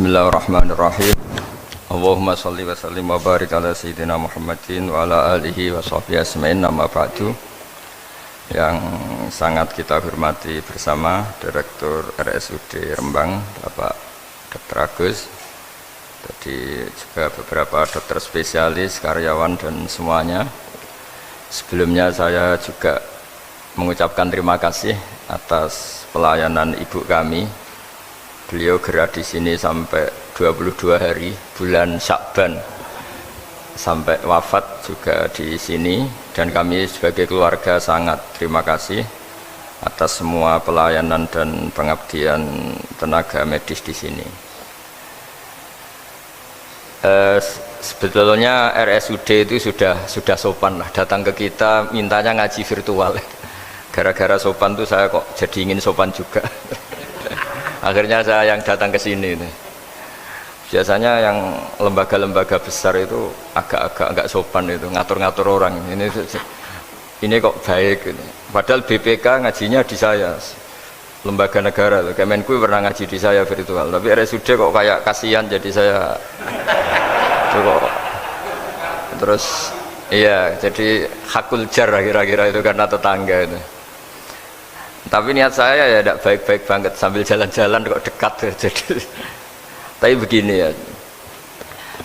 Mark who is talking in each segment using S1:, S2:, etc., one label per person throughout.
S1: Bismillahirrahmanirrahim. Allahumma sholli wa sallim wa barik ala sayyidina Muhammadin wa ala alihi wa sahbihi asma'in, nama ba'du. Yang sangat kita hormati bersama Direktur RSUD Rembang, Bapak Dr. Agus, tadi juga beberapa dokter spesialis, karyawan dan semuanya. Sebelumnya saya juga mengucapkan terima kasih atas pelayanan ibu kami. Beliau gerak di sini sampai 22 hari bulan Syakban sampai wafat juga di sini, dan kami sebagai keluarga sangat terima kasih atas semua pelayanan dan pengabdian tenaga medis di sini. Sebetulnya RSUD itu sudah sopan lah, datang ke kita mintanya ngaji virtual. Gara-gara sopan tuh saya kok jadi ingin sopan juga. Akhirnya saya yang datang ke sini. Biasanya yang lembaga-lembaga besar itu agak sopan itu, ngatur-ngatur orang. Ini kok baik. Padahal BPK ngajinya di saya, lembaga negara. Kemenku pernah ngaji di saya virtual. Tapi RSUD kok kayak kasihan, jadi saya kok. Terus iya, jadi hakul jar kira-kira itu karena tetangga itu. Tapi niat saya ya tidak baik-baik banget, sambil jalan-jalan kok dekat. Jadi, tapi begini ya,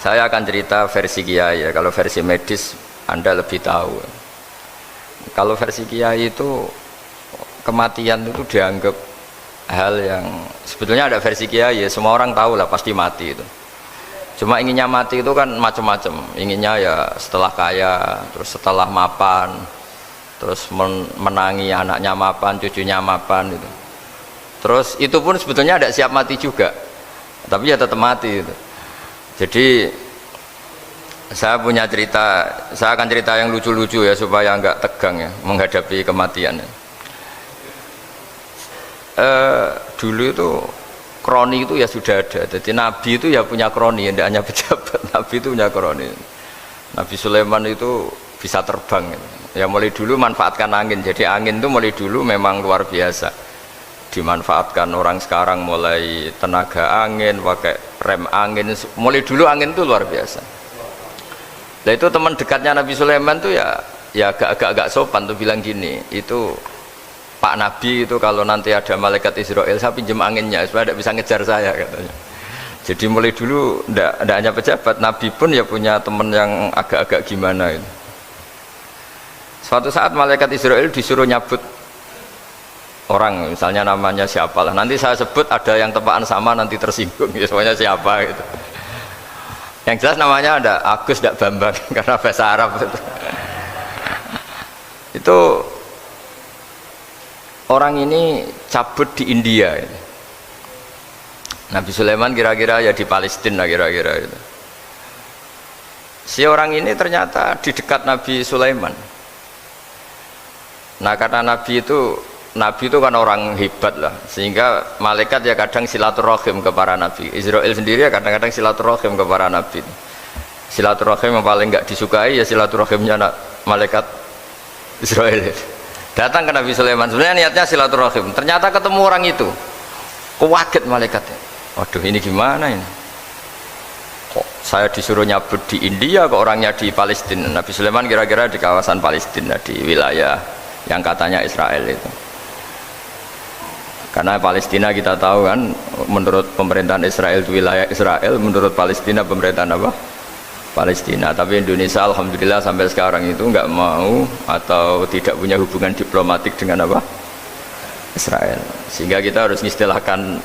S1: saya akan cerita versi kiai ya. Kalau versi medis Anda lebih tahu. Kalau versi kiai itu kematian itu dianggap hal yang sebetulnya ada versi kiai ya, semua orang tahu lah pasti mati itu. Cuma inginnya mati itu kan macam-macam. Inginnya ya setelah kaya, terus setelah mapan, terus menangi anaknya mapan, cucunya mapan itu. Terus itu pun sebetulnya ada siap mati juga, tapi ya tetap mati itu. Jadi saya punya cerita, saya akan cerita yang lucu-lucu ya supaya enggak tegang ya menghadapi kematian. Dulu itu kroni itu ya sudah ada. Jadi Nabi itu ya punya kroni, tidak hanya pejabat. Nabi itu punya kroni. Nabi Sulaiman itu bisa terbang gitu. Ya mulai dulu manfaatkan angin. Jadi angin itu mulai dulu memang luar biasa dimanfaatkan orang sekarang, mulai tenaga angin, pakai rem angin, mulai dulu angin itu luar biasa. Nah itu teman dekatnya Nabi Sulaiman tuh ya agak sopan tuh bilang gini, itu Pak Nabi itu kalau nanti ada malaikat Israel saya pinjam anginnya supaya tidak bisa ngejar saya katanya. Jadi mulai dulu tidak hanya pejabat, Nabi pun ya punya teman yang agak-agak gimana itu. Suatu saat malaikat Israel disuruh nyabut orang, misalnya namanya siapalah, nanti saya sebut ada yang tepaan sama nanti tersinggung ya, semuanya siapa gitu. Yang jelas namanya ada Agus, tidak Bambang karena bahasa Arab itu orang ini cabut di India gitu. Nabi Sulaiman kira-kira ya di Palestina kira-kira itu. Si orang ini ternyata di dekat Nabi Sulaiman. Nah karena Nabi itu kan orang hebat lah, sehingga malaikat ya kadang silaturahim ke para nabi. Israel sendiri ya kadang-kadang silaturahim ke para nabi. Silaturahim yang paling nggak disukai ya silaturahimnya malaikat Israel. Datang ke Nabi Sulaiman, sebenarnya niatnya silaturahim. Ternyata ketemu orang itu, kaget malaikatnya. Waduh ini gimana ini? Kok saya disuruh nyabut di India, kok orangnya di Palestina? Nabi Sulaiman kira-kira di kawasan Palestina, di wilayah yang katanya Israel itu. Karena Palestina kita tahu kan, menurut pemerintahan Israel itu wilayah Israel, menurut Palestina pemerintahan apa? Palestina. Tapi Indonesia alhamdulillah sampai sekarang itu nggak mau atau tidak punya hubungan diplomatik dengan apa? Israel. Sehingga kita harus mengistilahkan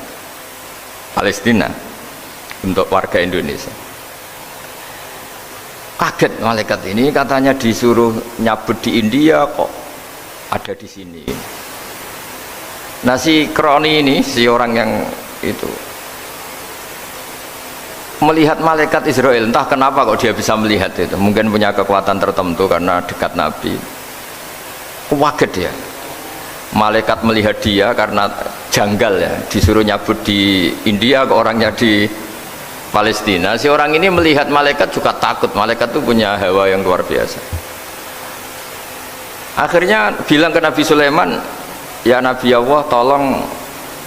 S1: Palestina untuk warga Indonesia. Kaget malaikat ini, katanya disuruh nyabut di India kok ada di sini. Nah si kroni ini, si orang yang itu melihat malaikat Israel, entah kenapa kok dia bisa melihat itu, mungkin punya kekuatan tertentu karena dekat Nabi. Kaget dia, malaikat melihat dia karena janggal ya, disuruh nyabut di India kok orangnya di Palestina. Si orang ini melihat malaikat juga takut, malaikat itu punya hawa yang luar biasa. Akhirnya bilang ke Nabi Sulaiman, ya Nabi Allah tolong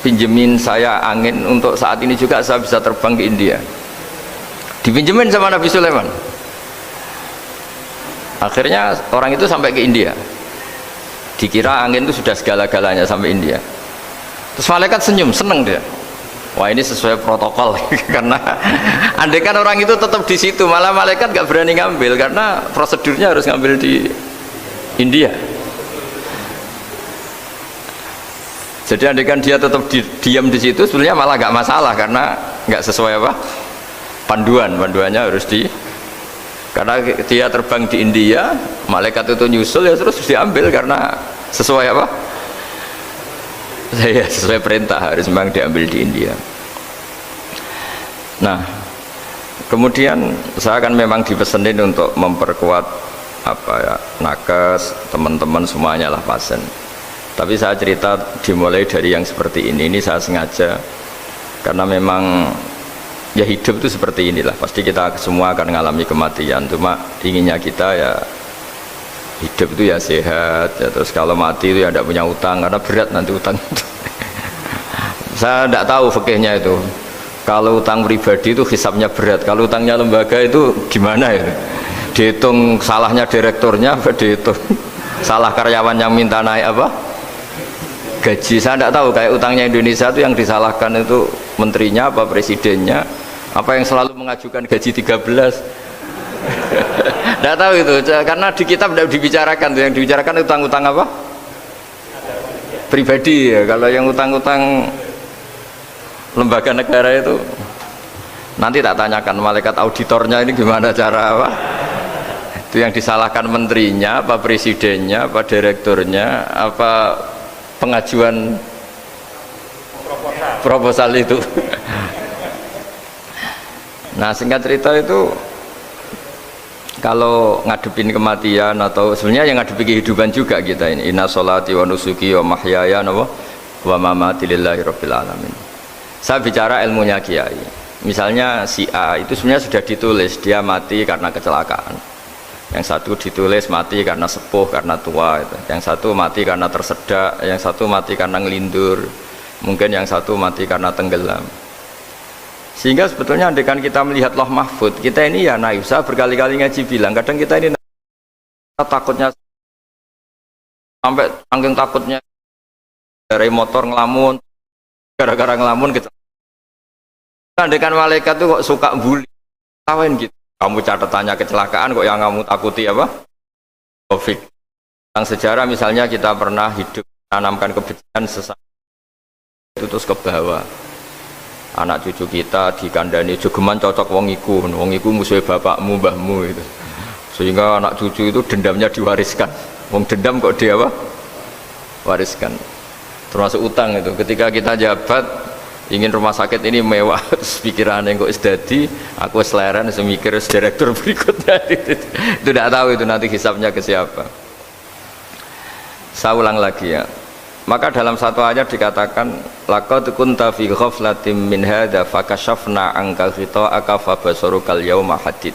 S1: pinjemin saya angin untuk saat ini juga saya bisa terbang ke India. Dipinjemin sama Nabi Sulaiman. Akhirnya orang itu sampai ke India. Dikira angin itu sudah segala-galanya sampai India. Terus malaikat senyum, seneng dia. Wah ini sesuai protokol karena andai kan orang itu tetap di situ malah malaikat gak berani ngambil karena prosedurnya harus ngambil di India. Jadi andai kan dia tetap diam di situ sebenarnya malah gak masalah karena gak sesuai apa panduannya harus karena dia terbang di India malaikat itu nyusul ya terus diambil karena sesuai apa saya sesuai perintah harus memang diambil di India. Nah kemudian saya akan memang dipesenin untuk memperkuat apa ya nakes teman-teman semuanya lah pasien. Tapi saya cerita dimulai dari yang seperti ini saya sengaja karena memang ya hidup itu seperti inilah pasti kita semua akan mengalami kematian cuma inginnya kita ya hidup itu ya sehat ya, terus kalau mati itu ya tidak punya utang karena berat nanti utang itu. Saya tidak tahu fikihnya itu kalau utang pribadi itu hisabnya berat kalau utangnya lembaga itu gimana ya dihitung salahnya direkturnya apa dihitung salah karyawan yang minta naik apa gaji. Saya tidak tahu kayak utangnya Indonesia itu yang disalahkan itu menterinya apa presidennya apa yang selalu mengajukan gaji 13. Tidak tahu itu karena di kitab tidak dibicarakan yang dibicarakan utang-utang apa pribadi ya. Kalau yang utang-utang lembaga negara itu nanti tak tanyakan malaikat auditornya ini gimana cara apa itu yang disalahkan menterinya apa presidennya apa direkturnya apa pengajuan proposal itu. Nah singkat cerita itu kalau ngadepin kematian atau sebenarnya yang ngadepi kehidupan juga kita ini inna sholati wa nusuki wa mahyaya wa mamati lillahi rabbil alamin. Saya bicara ilmunya kiai misalnya si A itu sebenarnya sudah ditulis dia mati karena kecelakaan, yang satu ditulis mati karena sepuh karena tua itu. Yang satu mati karena tersedak, yang satu mati karena ngelindur, mungkin yang satu mati karena tenggelam. Sehingga sebetulnya andaikan kita melihat Lauh Mahfud kita ini ya naif. Saya berkali-kali ngaji bilang kadang kita ini takutnya sampai angking takutnya dari motor ngelamun gara-gara ngelamun gitu. Andaikan malaikat tuh kok suka bully tawain gitu kamu catatannya kecelakaan kok yang kamu takuti apa Covid. Yang sejarah misalnya kita pernah hidup menanamkan kebencian sesama itu terus ke bawah anak cucu kita dikandani jogeman cocok wong iku musuh bapakmu mbahmu itu sehingga anak cucu itu dendamnya diwariskan wong dendam kok dia apa wariskan termasuk utang itu ketika kita jabat ingin rumah sakit ini mewah pikirannya kok isdadi aku seleran semikir direktur berikutnya itu tidak tahu itu nanti hisapnya ke siapa. Saya ulang lagi ya. Maka dalam satu ayat dikatakan laqad kunta fi ghaflatin min hadza fakashafna anka ghita'aka fabasarukal yauma hadid.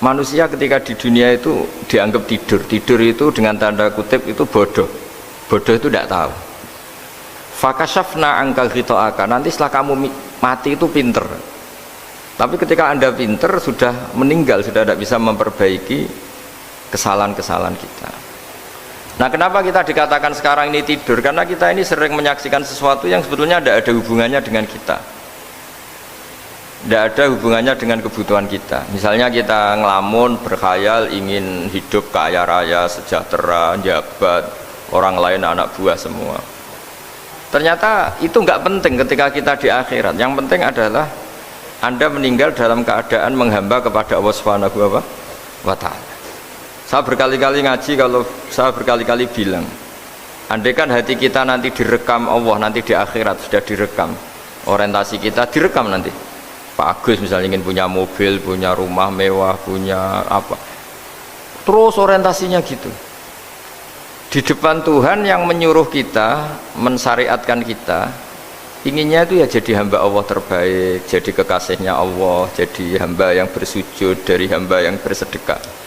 S1: Manusia ketika di dunia itu dianggap tidur itu dengan tanda kutip itu bodoh itu tidak tahu. Fakashafna anka ghita'aka nanti setelah kamu mati itu pinter. Tapi ketika Anda pinter sudah meninggal sudah tidak bisa memperbaiki kesalahan-kesalahan kita. Nah kenapa kita dikatakan sekarang ini tidur? Karena kita ini sering menyaksikan sesuatu yang sebetulnya tidak ada hubungannya dengan kita, tidak ada hubungannya dengan kebutuhan kita. Misalnya kita ngelamun, berkhayal, ingin hidup kaya raya, sejahtera, jabat, orang lain anak buah semua. Ternyata itu nggak penting ketika kita di akhirat. Yang penting adalah Anda meninggal dalam keadaan menghamba kepada Allah Subhanahu wa Ta'ala. Saya berkali-kali ngaji, kalau saya berkali-kali bilang andaikan hati kita nanti direkam Allah, nanti di akhirat sudah direkam orientasi kita, direkam nanti Pak Agus misalnya ingin punya mobil, punya rumah mewah, punya apa terus orientasinya gitu di depan Tuhan yang menyuruh kita, mensyariatkan kita inginnya itu ya jadi hamba Allah terbaik, jadi kekasihnya Allah, jadi hamba yang bersujud, dari hamba yang bersedekah.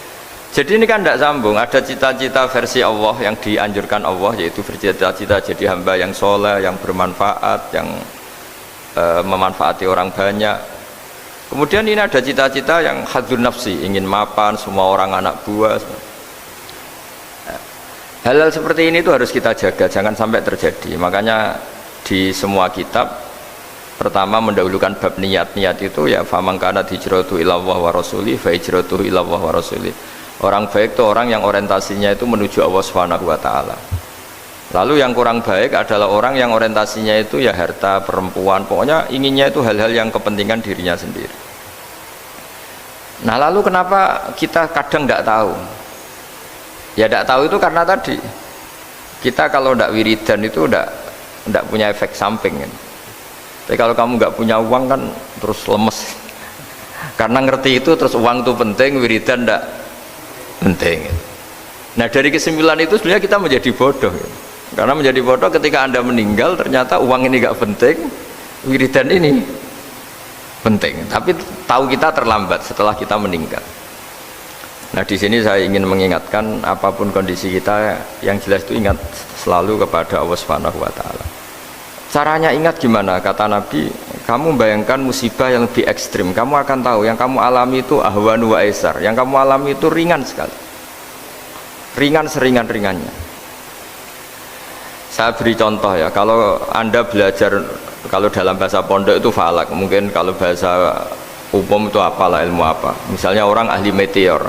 S1: Jadi ini kan tidak sambung. Ada cita-cita versi Allah yang dianjurkan Allah, yaitu bercita-cita jadi hamba yang soleh, yang bermanfaat, yang memanfaati orang banyak. Kemudian ini ada cita-cita yang hadzun nafsi, ingin mapan semua orang anak buah. Hal-hal seperti ini itu harus kita jaga, jangan sampai terjadi. Makanya di semua kitab pertama mendahulukan bab niat. Niat itu ya faman kana hijratuhu ilallah wa rasuli fa hijratuhu ilallah wa rasuli. Orang baik itu orang yang orientasinya itu menuju Allah Subhanahu wa taala. Lalu yang kurang baik adalah orang yang orientasinya itu ya harta, perempuan, pokoknya inginnya itu hal-hal yang kepentingan dirinya sendiri. Nah, lalu kenapa kita kadang tidak tahu? Ya tidak tahu itu karena tadi kita kalau tidak wiridan itu tidak punya efek samping kan. Tapi kalau kamu nggak punya uang kan terus lemes. Karena ngerti itu terus uang itu penting, wiridan tidak penting. Nah dari kesimpulan itu sebenarnya kita menjadi bodoh. Karena menjadi bodoh ketika Anda meninggal ternyata uang ini nggak penting, wiridan ini penting. Tapi tahu kita terlambat setelah kita meninggal. Nah di sini saya ingin mengingatkan apapun kondisi kita yang jelas itu ingat selalu kepada Allah Subhanahu wa taala. Caranya ingat gimana? Kata Nabi, kamu bayangkan musibah yang lebih ekstrim, kamu akan tahu yang kamu alami itu ahwanu wa aisar, yang kamu alami itu ringan sekali. Ringan seringan-ringannya. Saya beri contoh ya, kalau Anda belajar kalau dalam bahasa pondok itu falak, mungkin kalau bahasa umum itu apalah ilmu apa. Misalnya orang ahli meteor,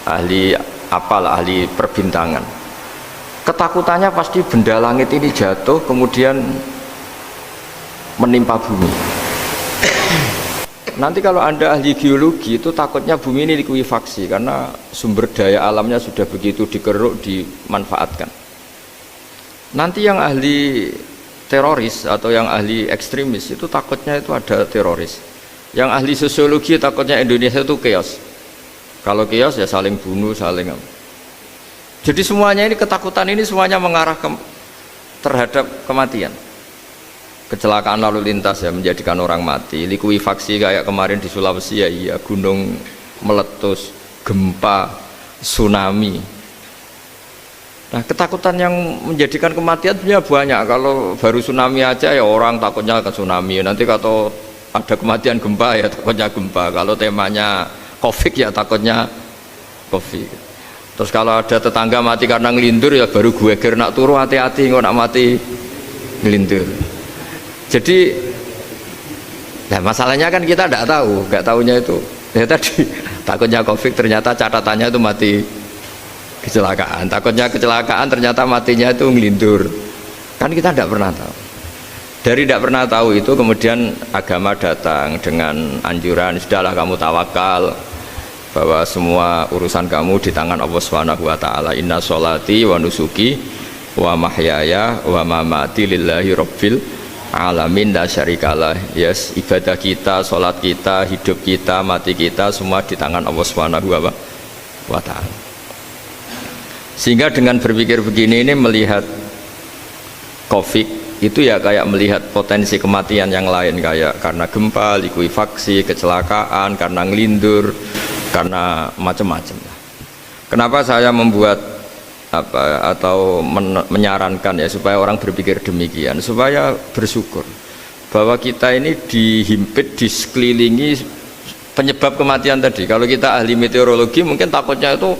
S1: ahli apalah, ahli perbintangan. Ketakutannya pasti benda langit ini jatuh kemudian menimpa bumi. Nanti kalau Anda ahli geologi itu takutnya bumi ini likuifaksi karena sumber daya alamnya sudah begitu dikeruk, dimanfaatkan. Nanti yang ahli teroris atau yang ahli ekstremis itu takutnya itu ada teroris. Yang ahli sosiologi takutnya Indonesia itu chaos. Kalau chaos ya saling bunuh, saling apa. Jadi semuanya ini ketakutan ini semuanya mengarah terhadap kematian. Kecelakaan lalu lintas ya menjadikan orang mati, likuifaksi kayak kemarin di Sulawesi ya iya, gunung meletus, gempa, tsunami. Nah ketakutan yang menjadikan kematian sebenarnya banyak. Kalau baru tsunami aja ya orang takutnya ke tsunami, nanti kalau ada kematian gempa ya takutnya gempa, kalau temanya covid ya takutnya covid. Terus kalau ada tetangga mati karena ngelindur ya baru gue nak turu hati-hati nggak nak mati ngelindur. Jadi nah masalahnya kan kita tidak tahu, nggak tahunya itu ya tadi takutnya covid ternyata catatannya itu mati kecelakaan, takutnya kecelakaan ternyata matinya itu ngelindur, kan kita tidak pernah tahu. Dari tidak pernah tahu itu kemudian agama datang dengan anjuran sudahlah kamu tawakal bahwa semua urusan kamu di tangan Allah Subhanahu wa taala. Inna sholati wa nusuki wa mahyaya wa mamati lillahi rabbil alamin la syarikalah. Yes, ibadah kita, sholat kita, hidup kita, mati kita semua di tangan Allah Subhanahu wa taala. Sehingga dengan berpikir begini ini melihat covid itu ya kayak melihat potensi kematian yang lain, kayak karena gempa, likuifaksi, kecelakaan, karena ngelindur, karena macam-macam. Kenapa saya membuat apa atau menyarankan ya supaya orang berpikir demikian, supaya bersyukur bahwa kita ini dihimpit, disekelilingi penyebab kematian tadi. Kalau kita ahli meteorologi mungkin takutnya itu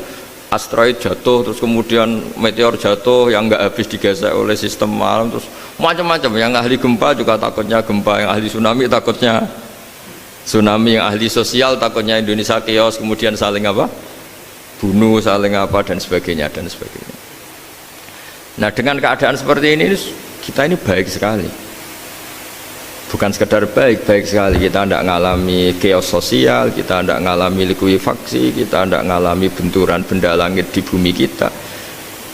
S1: asteroid jatuh, terus kemudian meteor jatuh yang nggak habis digesek oleh sistem alam, terus macam-macam. Yang ahli gempa juga takutnya gempa, yang ahli tsunami takutnya tsunami, yang ahli sosial takutnya Indonesia chaos, kemudian saling apa? Bunuh, saling apa dan sebagainya dan sebagainya. Nah dengan keadaan seperti ini kita ini baik sekali. Bukan sekedar baik, baik sekali. Kita tidak mengalami chaos sosial, kita tidak mengalami likuifaksi, kita tidak mengalami benturan benda langit di bumi kita.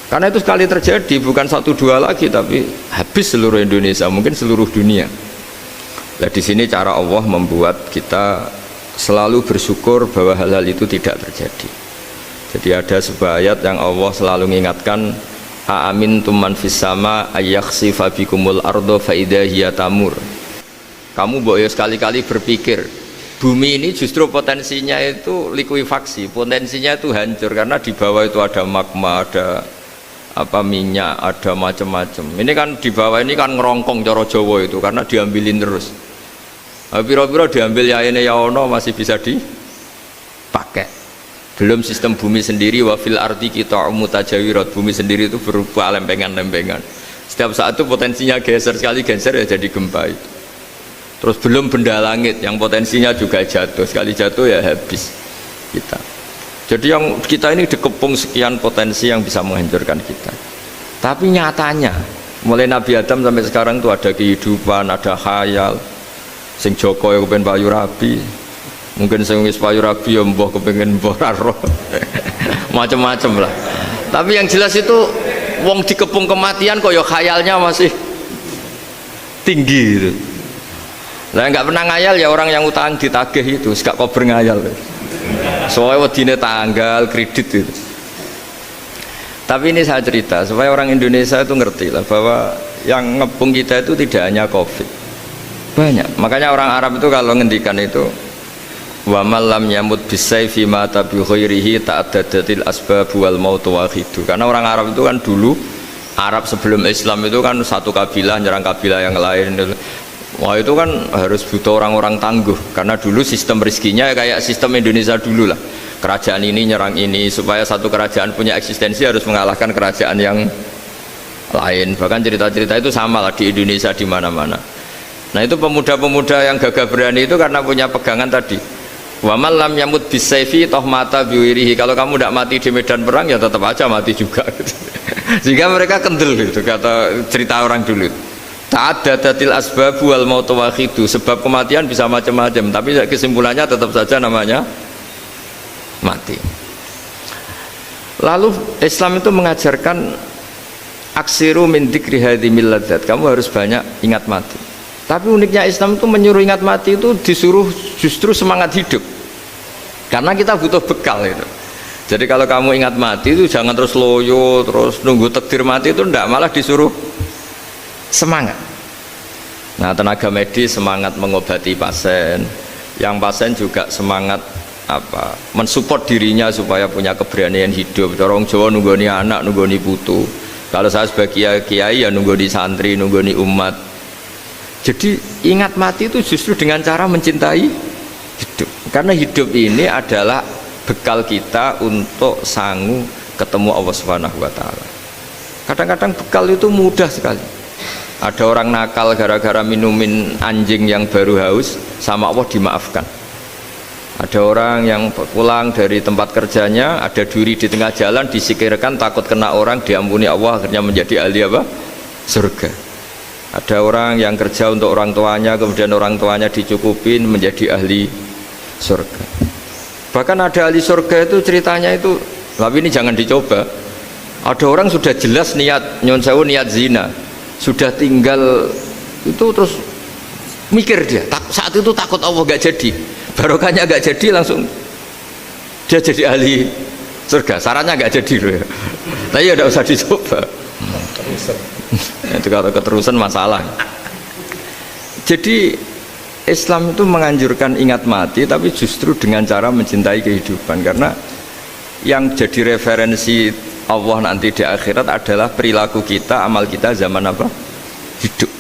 S1: Karena itu sekali terjadi, bukan 1-2 lagi, tapi habis seluruh Indonesia, mungkin seluruh dunia. Nah di sini cara Allah membuat kita selalu bersyukur bahwa hal-hal itu tidak terjadi. Jadi ada sebuah ayat yang Allah selalu mengingatkan, a'amintum man fis sama ayakhsifa bikumul ardo fa idza hiya tamur. Kamu boleh sekali-kali berpikir Bumi ini justru potensinya itu likuifaksi, potensinya itu hancur karena di bawah itu ada magma, ada apa minyak, ada macam-macam. Ini kan di bawah ini kan ngerongkong cara Jawa itu karena diambilin terus. Piro-piro diambil ya ini ya ono masih bisa dipakai. Belum sistem bumi sendiri wafil arti kita mutajawirat, bumi sendiri itu berupa lempengan-lempengan. Setiap saat itu potensinya geser, sekali geser ya jadi gempa itu. Terus belum benda langit yang potensinya juga jatuh, sekali jatuh ya habis kita. Jadi yang kita ini dikepung sekian potensi yang bisa menghancurkan kita. Tapi nyatanya mulai Nabi Adam sampai sekarang itu ada kehidupan, ada khayal. Sing Joko ya kepengen payu rabi, mungkin sing wis payu rabi ya mbah kepengen mbah roh. Macam-macam lah. Tapi yang jelas itu wong dikepung kematian kok ya khayalnya masih tinggi gitu. Lah nggak pernah ngayal ya orang yang utang ditagih itu, gak kober ngayal. Soalnya wedine tanggal kredit itu. Tapi ini saya cerita supaya orang Indonesia itu ngerti lah bahwa yang ngepung kita itu tidak hanya Covid, banyak. Makanya orang Arab itu kalau ngendikan itu wa malam yamut bisayfi mata bi khairihi ta'addadatil asbab wal maut wahidu. Karena orang Arab itu kan dulu Arab sebelum Islam itu kan satu kabilah nyerang kabilah yang lain. Wah itu kan harus butuh orang-orang tangguh karena dulu sistem rezekinya kayak sistem Indonesia dulu lah. Kerajaan ini nyerang ini supaya satu kerajaan punya eksistensi harus mengalahkan kerajaan yang lain. Bahkan cerita-cerita itu sama lah di Indonesia di mana-mana. Nah itu pemuda-pemuda yang gagah berani itu karena punya pegangan tadi. Wa man lam yamut bisayfi toh mata biwirihi. Kalau kamu tidak mati di medan perang ya tetap aja mati juga. Sehingga mereka kendel gitu kata cerita orang dulu. Ta'addadatil asbab wal maut wahidu. Sebab kematian bisa macam-macam, tapi kesimpulannya tetap saja namanya mati. Lalu Islam itu mengajarkan aksiru min dzikri hadhimil ladzat. Kamu harus banyak ingat mati. Tapi uniknya Islam itu menyuruh ingat mati itu disuruh justru semangat hidup. Karena kita butuh bekal itu. Jadi kalau kamu ingat mati itu jangan terus loyo, terus nunggu takdir mati itu enggak, malah disuruh semangat. Nah tenaga medis semangat mengobati pasien, yang pasien juga semangat apa mensupport dirinya supaya punya keberanian hidup. Orang Jawa nunggoni anak, nunggoni putu. Kalau saya sebagai kiai ya nunggoni santri, nunggoni umat. Jadi ingat mati itu justru dengan cara mencintai hidup. Karena hidup ini adalah bekal kita untuk sanggup ketemu Allah Subhanahu wa taala. Kadang-kadang bekal itu mudah sekali. Ada orang nakal gara-gara minumin anjing yang baru haus, sama Allah dimaafkan. Ada orang yang pulang dari tempat kerjanya, ada duri di tengah jalan, disikirkan takut kena orang, diampuni Allah, akhirnya menjadi ahli apa? Surga. Ada orang yang kerja untuk orang tuanya, kemudian orang tuanya dicukupin menjadi ahli surga. Bahkan ada ahli surga itu ceritanya itu, tapi ini jangan dicoba. Ada orang sudah jelas niat nyon sewu, niat zina, sudah tinggal itu terus mikir dia saat itu takut Allah gak jadi, barokahnya gak jadi, langsung dia jadi ahli surga. Sarannya gak jadi loh ya. Tapi ya udah usah dicoba. Itu kalau keterusan masalah. Jadi Islam itu menganjurkan ingat mati, tapi justru dengan cara mencintai kehidupan. Karena yang jadi referensi Allah nanti di akhirat adalah perilaku kita, amal kita zaman apa? Hidup.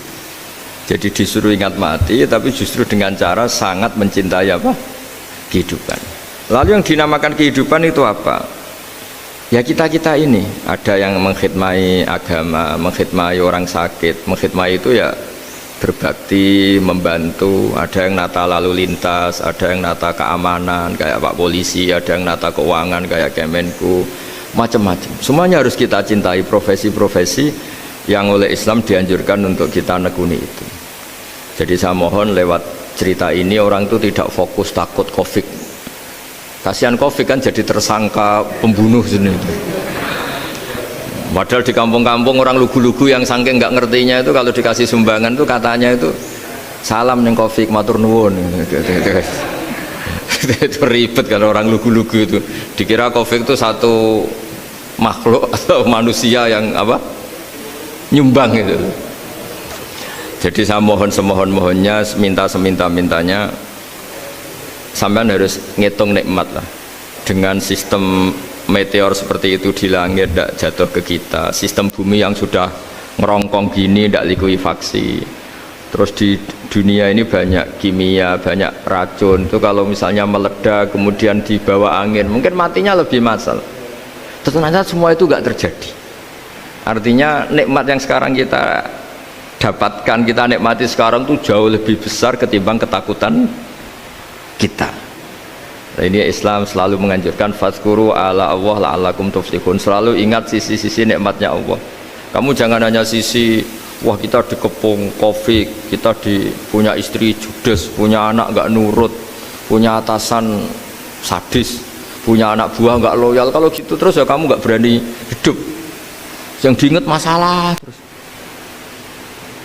S1: Jadi disuruh ingat mati, tapi justru dengan cara sangat mencintai apa? Kehidupan. Lalu yang dinamakan kehidupan itu apa? Ya kita-kita ini. Ada yang mengkhidmati agama, mengkhidmati orang sakit, mengkhidmati itu ya berbakti, membantu. Ada yang nata lalu lintas, ada yang nata keamanan kayak Pak Polisi, ada yang nata keuangan kayak Kemenku, macam-macam. Semuanya harus kita cintai, profesi-profesi yang oleh Islam dianjurkan untuk kita nekuni itu. Jadi saya mohon lewat cerita ini orang itu tidak fokus takut Covid. Kasihan Covid kan jadi tersangka pembunuh sini. Padahal di kampung-kampung orang lugu-lugu yang saking nggak ngertinya itu kalau dikasih sumbangan itu katanya itu salam neng Covid matur nuwun. Itu ribet kalau orang lugu-lugu itu dikira Covid itu satu makhluk atau manusia yang apa nyumbang itu. Jadi saya mohon semohon-mohonnya, minta seminta-mintanya sampean harus ngitung nikmat lah. Dengan sistem meteor seperti itu di langit tidak jatuh ke kita, sistem bumi yang sudah ngerongkong gini tidak likuifaksi, terus di dunia ini banyak kimia, banyak racun, itu kalau misalnya meledak kemudian dibawa angin mungkin matinya lebih massal. Ternyata semua itu nggak terjadi. Artinya nikmat yang sekarang kita dapatkan, kita nikmati sekarang itu jauh lebih besar ketimbang ketakutan kita. Nah, ini Islam selalu menganjurkan fadzkuru ala Allah la'allakum tuflihun. Selalu ingat sisi-sisi nikmatnya Allah. Kamu jangan hanya sisi wah kita dikepung Covid, kita punya istri judes, punya anak nggak nurut, punya atasan sadis, punya anak buah nggak loyal. Kalau gitu terus ya kamu nggak berani hidup. Yang diingat masalah terus.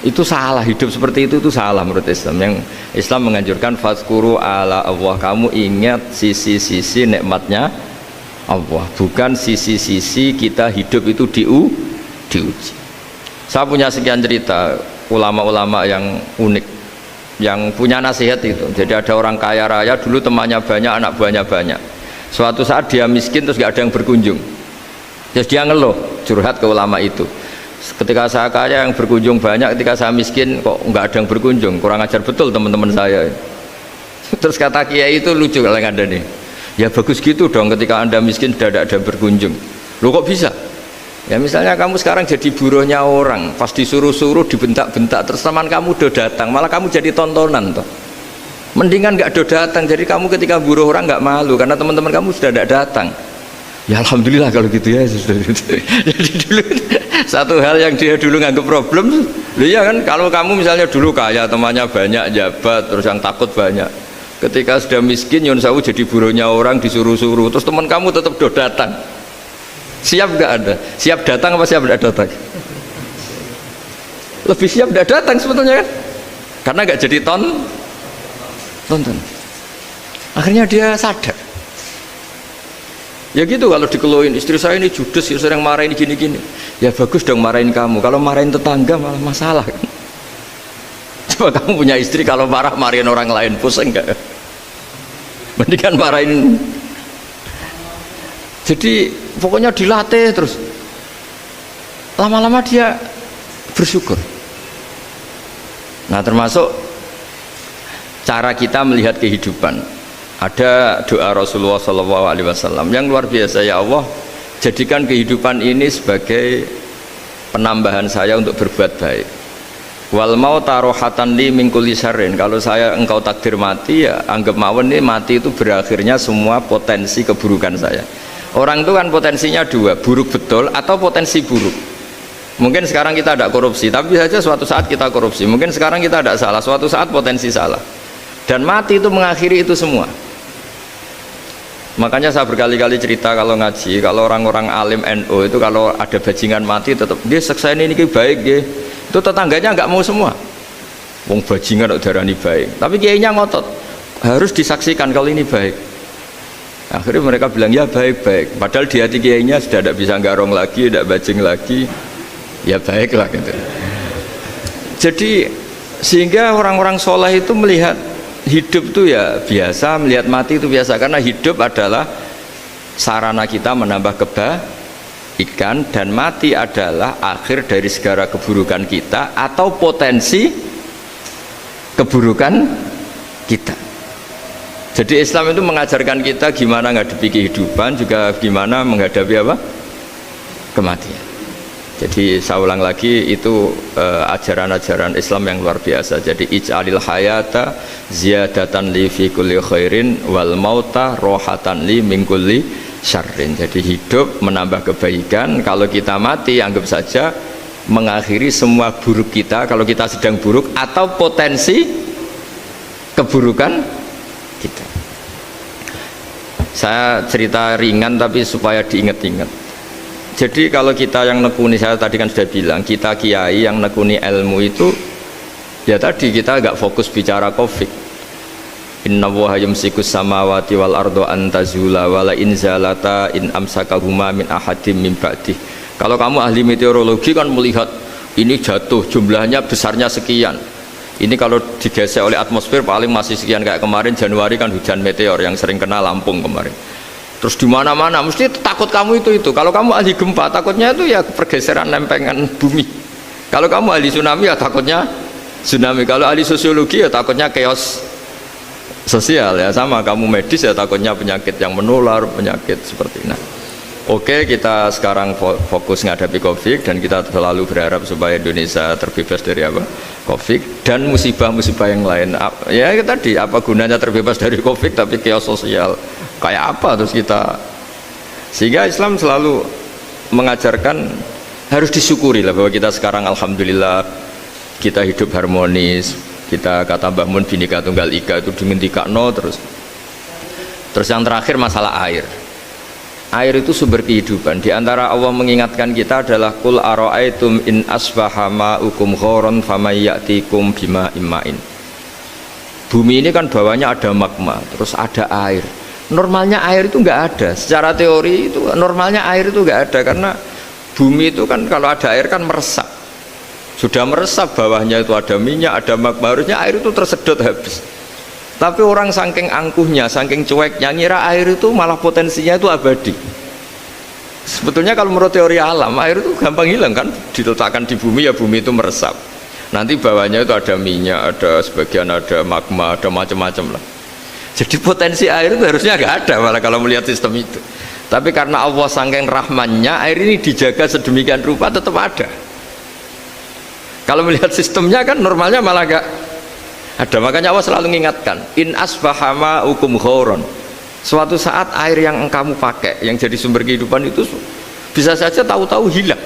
S1: Itu salah, hidup seperti itu salah menurut Islam. Yang Islam menganjurkan fadzkuru ala Allah, kamu ingat sisi-sisi nikmatnya Allah, bukan sisi-sisi kita hidup itu diuji. Saya punya sekian cerita ulama-ulama yang unik yang punya nasihat itu. Jadi ada orang kaya raya dulu temannya banyak, anak buahnya banyak. Suatu saat dia miskin terus gak ada yang berkunjung. Terus dia ngeluh, curhat ke ulama itu. Ketika saya kaya yang berkunjung banyak, ketika saya miskin kok nggak ada yang berkunjung, kurang ajar betul teman-teman saya. Terus kata kiai itu lucu kalau yang ada nih, ya bagus gitu dong ketika anda miskin tidak ada yang berkunjung. Loh kok bisa? Ya misalnya kamu sekarang jadi buruhnya orang, pas disuruh-suruh dibentak-bentak, terus teman kamu udah datang, malah kamu jadi tontonan toh. Mendingan nggak udah datang, jadi kamu ketika buruh orang nggak malu karena teman-teman kamu sudah tidak datang. Ya alhamdulillah kalau gitu ya. Jadi dulu satu hal yang dia dulu nganggap problem, loh ya kan, kalau kamu misalnya dulu kaya, temannya banyak, jabat, terus yang takut banyak, ketika sudah miskin Yun Sawu jadi buruhnya orang, disuruh-suruh, terus teman kamu tetap do datang, siap nggak ada? Siap datang apa siap tidak datang? Lebih siap tidak datang sebetulnya kan, karena nggak jadi tonton. Akhirnya dia sadar. Ya gitu, kalau dikeluhin istri saya ini judes, ya sering marahin gini-gini. Ya bagus dong marahin kamu, kalau marahin tetangga malah masalah kan. Coba kamu punya istri kalau marahin orang lain, pusing enggak? Mendingan marahin. Jadi pokoknya dilatih terus. Lama-lama dia bersyukur. Nah termasuk cara kita melihat kehidupan. Ada doa Rasulullah SAW yang luar biasa, ya Allah jadikan kehidupan ini sebagai penambahan saya untuk berbuat baik. Wal mauta rohatan li min kulli syarrin, kalau saya engkau takdir mati ya anggap mawon ini mati itu berakhirnya semua potensi keburukan saya. Orang itu kan potensinya dua, buruk betul atau potensi buruk. Mungkin sekarang kita tidak korupsi, tapi saja suatu saat kita korupsi. Mungkin sekarang kita tidak salah, suatu saat potensi salah. Dan mati itu mengakhiri itu semua. Makanya saya berkali-kali cerita kalau ngaji, kalau orang-orang alim NU itu kalau ada bajingan mati tetap dia seksa ini baik dia. Itu tetangganya nggak mau semua. Wong bajingan kok darani baik. Tapi kiainya ngotot, harus disaksikan kalau ini baik. Akhirnya mereka bilang ya baik-baik. Padahal di hati kiainya sudah tidak bisa garong lagi, tidak bajing lagi. Ya baiklah gitu. Jadi sehingga orang-orang soleh itu melihat hidup itu ya biasa, melihat mati itu biasa, karena hidup adalah sarana kita menambah kebaikan dan mati adalah akhir dari segala keburukan kita atau potensi keburukan kita. Jadi Islam itu mengajarkan kita gimana menghadapi kehidupan, juga gimana menghadapi apa? Kematian. Jadi saya ulang lagi, itu ajaran-ajaran Islam yang luar biasa. Jadi ij'alil hayata ziyadatan li fi kulli khairin wal mauta rohatan li min kulli syarrin. Jadi hidup menambah kebaikan, kalau kita mati anggap saja mengakhiri semua buruk kita kalau kita sedang buruk atau potensi keburukan kita. Saya cerita ringan tapi supaya diingat-ingat. Jadi kalau kita yang nekuni, saya tadi kan sudah bilang, kita kiai yang nekuni ilmu itu ya tadi kita agak fokus bicara Covid. Inna Allaha yumsikus samawati wal ardo an tazula wala in zalata in amsakahuma min ahadim min ba'dih. Kalau kamu ahli meteorologi kan melihat ini jatuh jumlahnya besarnya sekian, Ini kalau digesek oleh atmosfer paling masih sekian, kayak kemarin Januari kan hujan meteor yang sering kena Lampung kemarin. Terus di mana-mana mesti takut kamu itu. Kalau kamu ahli gempa takutnya itu ya pergeseran lempengan bumi. Kalau kamu ahli tsunami ya takutnya tsunami. Kalau ahli sosiologi ya takutnya chaos sosial, ya sama. Kamu medis ya takutnya penyakit yang menular, penyakit seperti ini. Oke, kita sekarang fokus menghadapi COVID dan kita selalu berharap supaya Indonesia terbebas dari COVID dan musibah-musibah yang lain. Ya tadi, apa gunanya terbebas dari COVID tapi chaos sosial kayak apa terus kita. Sehingga Islam selalu mengajarkan harus disyukuri lah bahwa kita sekarang alhamdulillah kita hidup harmonis. Kita kata Mbah Mun Bhinneka Tunggal Ika itu dimentikakno terus yang terakhir masalah air. Air itu sumber kehidupan. Di antara Allah mengingatkan kita adalah qul ara'aitum in asbaha ma'ukum ghoron famay ya'tikum bima'im ma'in. Bumi ini kan bawahnya ada magma, terus ada air. Normalnya air itu nggak ada. Secara teori itu normalnya air itu nggak ada karena bumi itu kan kalau ada air kan meresap. Sudah meresap, bawahnya itu ada minyak, ada magma, harusnya air itu tersedot habis. Tapi orang saking angkuhnya, saking cueknya, ngira air itu malah potensinya itu abadi. Sebetulnya kalau menurut teori alam, air itu gampang hilang kan, diletakkan di bumi ya bumi itu meresap. Nanti bawahnya itu ada minyak, ada sebagian ada magma, ada macam-macam lah. Jadi potensi air itu harusnya nggak ada malah kalau melihat sistem itu. Tapi karena Allah saking rahmannya, air ini dijaga sedemikian rupa tetap ada. Kalau melihat sistemnya kan normalnya malah nggak ada. Makanya Allah selalu mengingatkan in asbaha ma'ukum ghoron. Suatu saat air yang kamu pakai yang jadi sumber kehidupan itu bisa saja tahu-tahu hilang,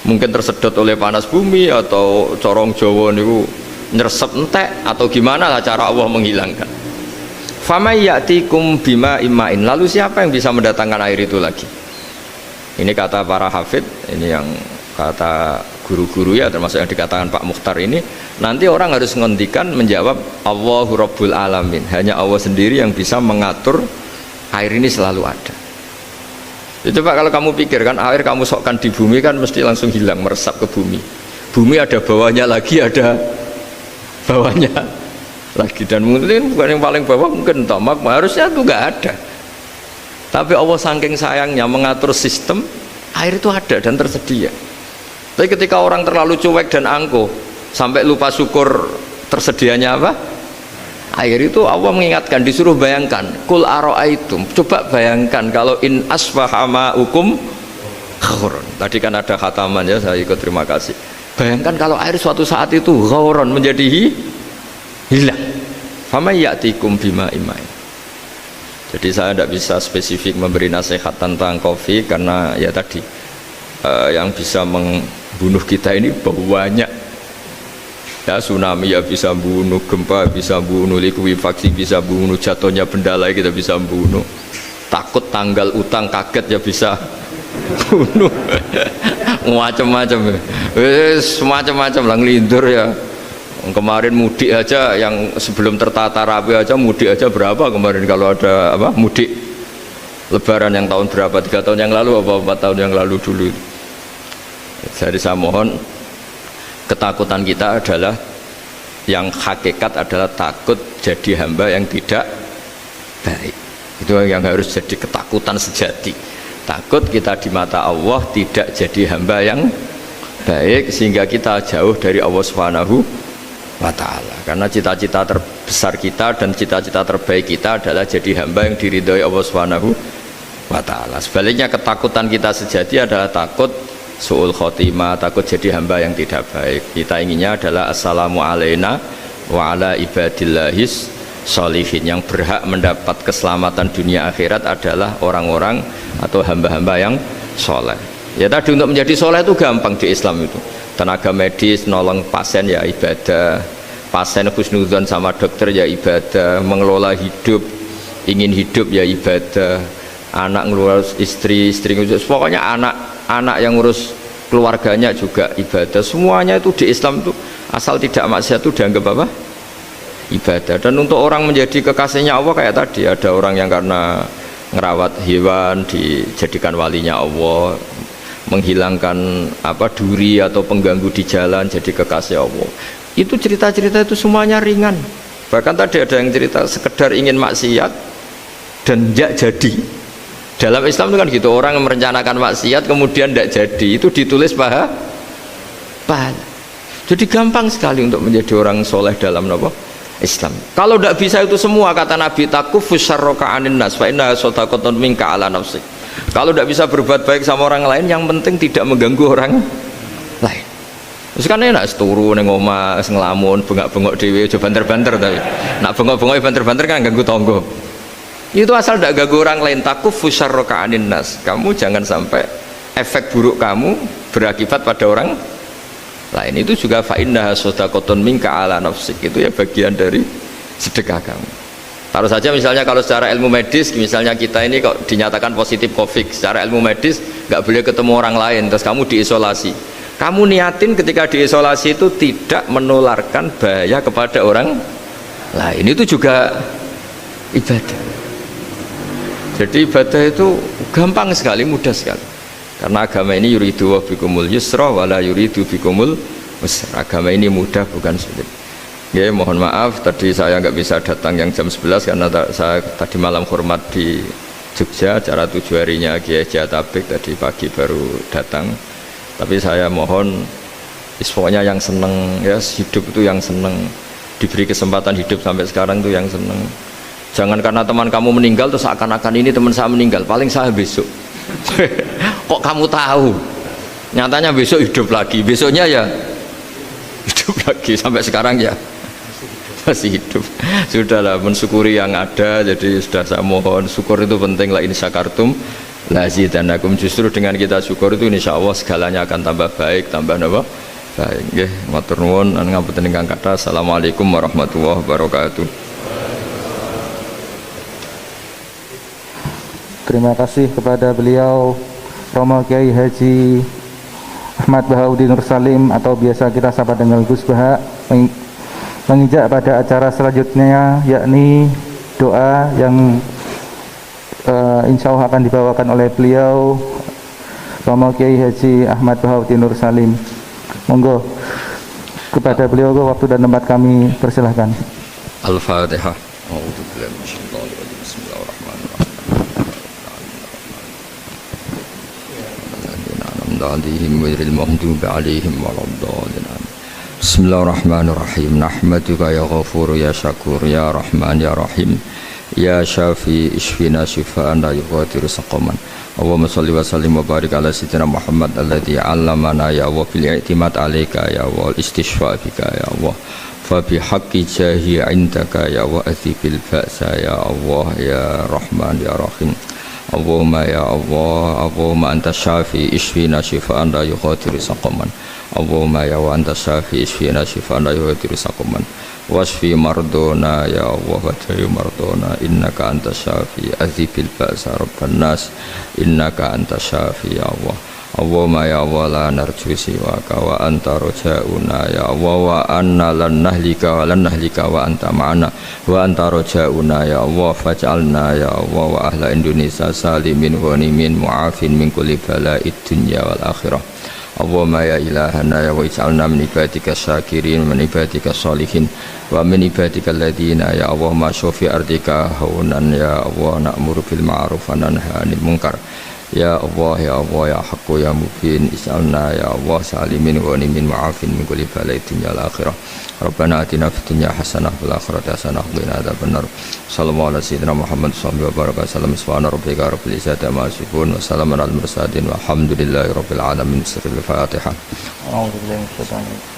S1: mungkin tersedot oleh panas bumi atau corong Jawa niku nyeresep entek atau gimana lah cara Allah menghilangkan. Famay ya'tikum bima'im ma'in. Lalu siapa yang bisa mendatangkan air itu lagi? Ini kata para hafidh, ini yang kata guru-guru ya, termasuk yang dikatakan Pak Mukhtar ini, nanti orang harus ngendikan menjawab Allahu Rabbul Alamin, hanya Allah sendiri yang bisa mengatur air ini selalu ada. Itu Pak, kalau kamu pikir kan air kamu sokkan di bumi kan mesti langsung hilang, meresap ke bumi. Bumi ada bawahnya lagi, ada bawahnya lagi, dan mungkin bukan yang paling bawah mungkin magma, harusnya itu nggak ada. Tapi Allah saking sayangnya mengatur sistem, air itu ada dan tersedia. Tapi ketika orang terlalu cuek dan angkuh sampai lupa syukur tersedianya apa? Air itu Allah mengingatkan, disuruh bayangkan, kul ara'aitum, coba bayangkan kalau in asbaha ma'ukum ghoron. Tadi kan ada khataman ya, saya ikut, terima kasih. Bayangkan kalau air suatu saat itu ghoron menjadi hilang. Famay ya'tikum bima'im ma'in. Jadi saya tidak bisa spesifik memberi nasihat tentang COVID karena ya tadi yang bisa membunuh kita ini banyak ya, tsunami ya bisa bunuh, gempa bisa bunuh, likuifaksi bisa bunuh, jatuhnya benda lain kita bisa bunuh, takut tanggal utang kaget ya bisa bunuh macam-macam, semacam-macam lah, ngelindur ya. Kemarin mudik aja, yang sebelum tertata rapi aja mudik aja berapa kemarin, kalau ada apa mudik lebaran yang tahun berapa, 3 tahun yang lalu apa 4 tahun yang lalu dulu. Jadi saya mohon, ketakutan kita adalah yang hakikat adalah takut jadi hamba yang tidak baik. Itu yang harus jadi ketakutan sejati. Takut kita di mata Allah tidak jadi hamba yang baik, sehingga kita jauh dari Allah Subhanahu wa ta'ala. Karena cita-cita terbesar kita dan cita-cita terbaik kita adalah jadi hamba yang diridhoi Allah Subhanahu wa ta'ala. Sebaliknya ketakutan kita sejati adalah takut su'ul khotimah, takut jadi hamba yang tidak baik. Kita inginnya adalah assalamu alaina wa ala ibadillahis sholihin. Yang berhak mendapat keselamatan dunia akhirat adalah orang-orang atau hamba-hamba yang soleh. Ya tadi, untuk menjadi soleh itu gampang di Islam itu. Tenaga medis nolong pasien ya ibadah, pasien husnudzon sama dokter ya ibadah, mengelola hidup, ingin hidup ya ibadah, anak ngurus istri, istri ngurus, pokoknya anak yang ngurus keluarganya juga ibadah. Semuanya itu di Islam itu asal tidak maksiat itu dianggap apa? Ibadah. Dan untuk orang menjadi kekasihnya Allah kayak tadi, ada orang yang karena ngerawat hewan dijadikan walinya Allah, menghilangkan apa duri atau pengganggu di jalan jadi kekasih Allah. Itu cerita-cerita itu semuanya ringan. Bahkan tadi ada yang cerita sekedar ingin maksiat dan tidak jadi. Dalam Islam itu kan gitu, orang merencanakan maksiat kemudian tidak jadi, itu ditulis pahala. Jadi gampang sekali untuk menjadi orang soleh dalam Islam. Kalau tidak bisa itu semua, kata Nabi, takufus syarroka anin nas fa inna shadaqatun minka ala nafsik. Kalau tidak bisa berbuat baik sama orang lain, yang penting tidak mengganggu orang lain. Terus kan enak turu ning omah ngelamun bengak-bengok dhewe aja banter-banter, tapi nak bengok-bengok banter-banter kan ganggu tangga. Itu asal tidak ganggu orang lain. Takufus syarroka anin nas. Kamu jangan sampai efek buruk kamu berakibat pada orang lain. Itu juga fa innaha shadaqatun minka ala nafsik, itu ya bagian dari sedekah kamu. Taruh saja misalnya kalau secara ilmu medis, misalnya kita ini kok dinyatakan positif COVID, secara ilmu medis nggak boleh ketemu orang lain, terus kamu diisolasi. Kamu niatin ketika diisolasi itu tidak menularkan bahaya kepada orang lain, itu juga ibadah. Jadi ibadah itu gampang sekali, mudah sekali. Karena agama ini yuridu wa bikumul yusra wala yuridu bikumul usra. Agama ini mudah, bukan sulit. Ya, mohon maaf tadi saya nggak bisa datang yang jam 11 karena saya tadi malam hormat di Jogja, acara 7 harinya Kiai Jatabek, tadi pagi baru datang. Tapi saya mohon pokoknya yang seneng ya, hidup itu yang seneng, diberi kesempatan hidup sampai sekarang itu yang seneng. Jangan karena teman kamu meninggal terus seakan-akan ini teman saya meninggal, paling saya besok. Kok kamu tahu? Nyatanya besok hidup lagi, besoknya ya hidup lagi, sampai sekarang ya masih hidup. Sudahlah, mensyukuri yang ada. Jadi sudah saya mohon, syukur itu penting. La in syakartum lazidanakum. Justru dengan kita syukur itu insya Allah segalanya akan tambah baik, tambah baik. Nggih, matur nuwun ngapunten ingkang kathah. Assalamualaikum warahmatullahi wabarakatuh.
S2: Terima kasih kepada beliau Romo Kiai Haji Ahmad Bahauddin Nur Salim, atau biasa kita sapa dengan Gus Baha, menginjak pada acara selanjutnya, yakni doa yang insya Allah akan dibawakan oleh beliau Romo Kiai Haji Ahmad Bahauddin Nur Salim. Monggo kepada beliau waktu dan tempat kami persilahkan.
S1: Al-Fatihah. Bismillahirrahmanirrahim. Nahmaduka ya ghafur ya syakur ya rahman ya rahim ya syafi ishfina syifaan la yughadiru saqaman. Allahumma shalli wa sallim wa barik ala sayyidina Muhammad alladzi 'allamana ya wa bil i'timad alayka ya wa istishfa bika ya Allah fa bi haqqi jahi 'indaka ya wa athibil ba'sa ya Allah ya rahman ya rahim. Allahumma ya Allah, Allahumma anta syafi ishfina syifaan la yughadiru saqaman. Allahumma ya wa anta syafi ishfina syifaan la yughadiru saqaman. Wasfi mardona ya Allah wa tayu mardona innaka anta syafi azibil ba'sa rabban nas innaka anta syafi ya Allah. Allahumma ya Allah la narju siwaka wa anta rojauna ya Allah wa anna lan nahlika wa lan nahlika wa anta ma'ana wa anta rojauna ya Allah faj'alna ya Allah wa ahla Indonesia salimin ghanimin mu'afin min kulli bala'id dunya wal akhirah. Allahumma ya ilahana ya wa ij'alna min ibadika syakirin min ibadika sholihin wa min ibadika alladhina ya Allah ma syofi ardika haunan ya Allah na'muru bil ma'ruf wa nanha 'anil munkar. Ya Allah ya Allah ya Haqqu ya Mubin is'alna ya Allah salimin ghanimin ma'afin min kulli bala'id dunya wal akhirah. Rabbana atina fid dunya hasanah wal akhirati hasanah wa qina adzabannar. Sallallahu alaihi sayyidina Muhammad sallallahu alaihi wa sallam. Subhana rabbika rabbil izzati amma yasifun wa salamun alal mursalin walhamdulillahi rabbil alamin. Sirrul Fatihah. A'udzu billahi minasyaitonir rajim.